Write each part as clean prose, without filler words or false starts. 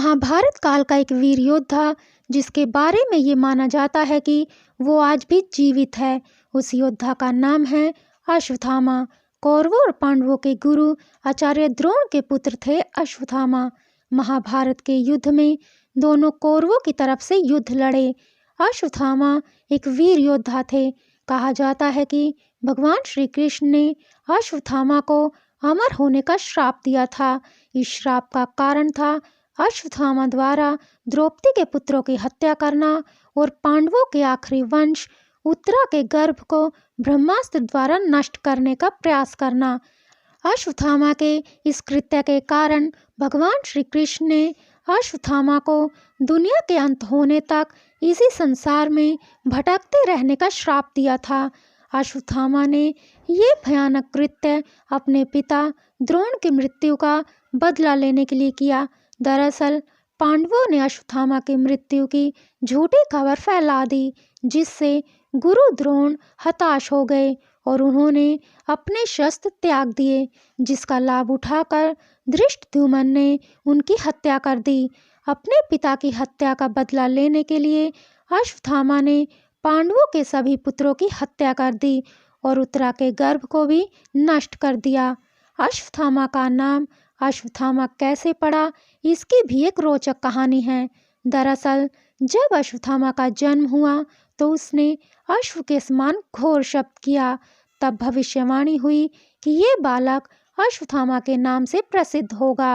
महाभारत काल का एक वीर योद्धा जिसके बारे में ये माना जाता है कि वो आज भी जीवित है। उस योद्धा का नाम है अश्वत्थामा। कौरवों और पांडवों के गुरु आचार्य द्रोण के पुत्र थे अश्वत्थामा। महाभारत के युद्ध में दोनों कौरवों की तरफ से युद्ध लड़े। अश्वत्थामा एक वीर योद्धा थे। कहा जाता है कि भगवान श्री कृष्ण ने अश्वत्थामा को अमर होने का श्राप दिया था। इस श्राप का कारण था अश्वत्थामा द्वारा द्रौपदी के पुत्रों की हत्या करना और पांडवों के आखिरी वंश उत्तरा के गर्भ को ब्रह्मास्त्र द्वारा नष्ट करने का प्रयास करना। अश्वत्थामा के इस कृत्य के कारण भगवान श्री कृष्ण ने अश्वत्थामा को दुनिया के अंत होने तक इसी संसार में भटकते रहने का श्राप दिया था। अश्वत्थामा ने ये भयानक कृत्य अपने पिता द्रोण की मृत्यु का बदला लेने के लिए किया। दरअसल पांडवों ने अश्वत्थामा की मृत्यु की झूठी खबर फैला दी, जिससे गुरु द्रोण हताश हो गए और उन्होंने अपने शस्त्र त्याग दिए, जिसका लाभ उठाकर धृष्टद्युम्न ने उनकी हत्या कर दी। अपने पिता की हत्या का बदला लेने के लिए अश्वत्थामा ने पांडवों के सभी पुत्रों की हत्या कर दी और उत्तरा के गर्भ को भी नष्ट कर दिया। अश्वत्थामा का नाम अश्वत्थामा कैसे पड़ा, इसकी भी एक रोचक कहानी है। दरअसल जब अश्वत्थामा का जन्म हुआ तो उसने अश्व के समान घोर शब्द किया। तब भविष्यवाणी हुई कि ये बालक अश्वत्थामा के नाम से प्रसिद्ध होगा।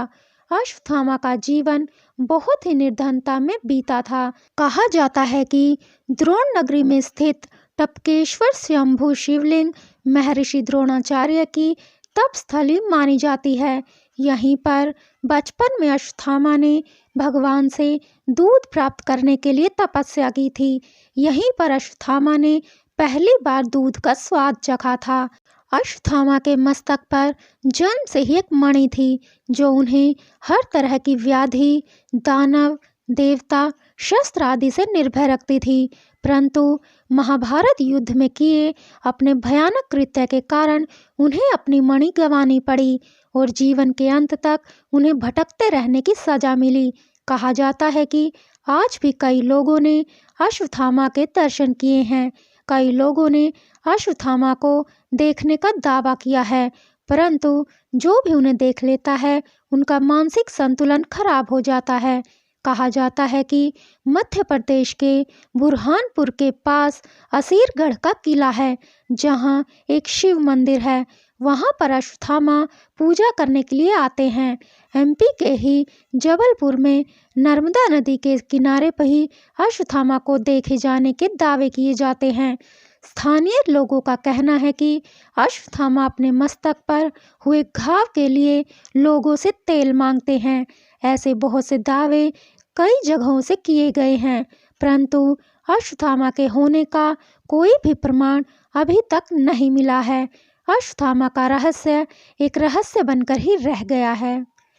अश्वत्थामा का जीवन बहुत ही निर्धनता में बीता था। कहा जाता है कि द्रोण नगरी में स्थित टपकेश्वर स्वयंभू शिवलिंग महर्षि द्रोणाचार्य की तपस्थली मानी जाती है। यहीं पर बचपन में अश्वत्थामा ने भगवान से दूध प्राप्त करने के लिए तपस्या की थी। यहीं पर अश्वत्थामा ने पहली बार दूध का स्वाद चखा था। अश्वत्थामा के मस्तक पर जन्म से ही एक मणि थी, जो उन्हें हर तरह की व्याधि, दानव, देवता, शस्त्र आदि से निर्भय रखती थी। परंतु महाभारत युद्ध में किए अपने भयानक कृत्य के कारण उन्हें अपनी मणि गंवानी पड़ी और जीवन के अंत तक उन्हें भटकते रहने की सजा मिली। कहा जाता है कि आज भी कई लोगों ने अश्वत्थामा के दर्शन किए हैं। कई लोगों ने अश्वत्थामा को देखने का दावा किया है, परंतु जो भी उन्हें देख लेता है उनका मानसिक संतुलन खराब हो जाता है। कहा जाता है कि मध्य प्रदेश के बुरहानपुर के पास असीरगढ़ का किला है, जहां एक शिव मंदिर है। वहां पर अश्वत्थामा पूजा करने के लिए आते हैं। एमपी के ही जबलपुर में नर्मदा नदी के किनारे पर ही अश्वत्थामा को देखे जाने के दावे किए जाते हैं। स्थानीय लोगों का कहना है कि अश्वत्थामा अपने मस्तक पर हुए घाव के लिए लोगों से तेल मांगते हैं। ऐसे बहुत से दावे कई जगहों से किए गए हैं, परंतु अश्वत्थामा के होने का कोई भी प्रमाण अभी तक नहीं मिला है। अश्वत्थामा का रहस्य एक रहस्य बनकर ही रह गया है।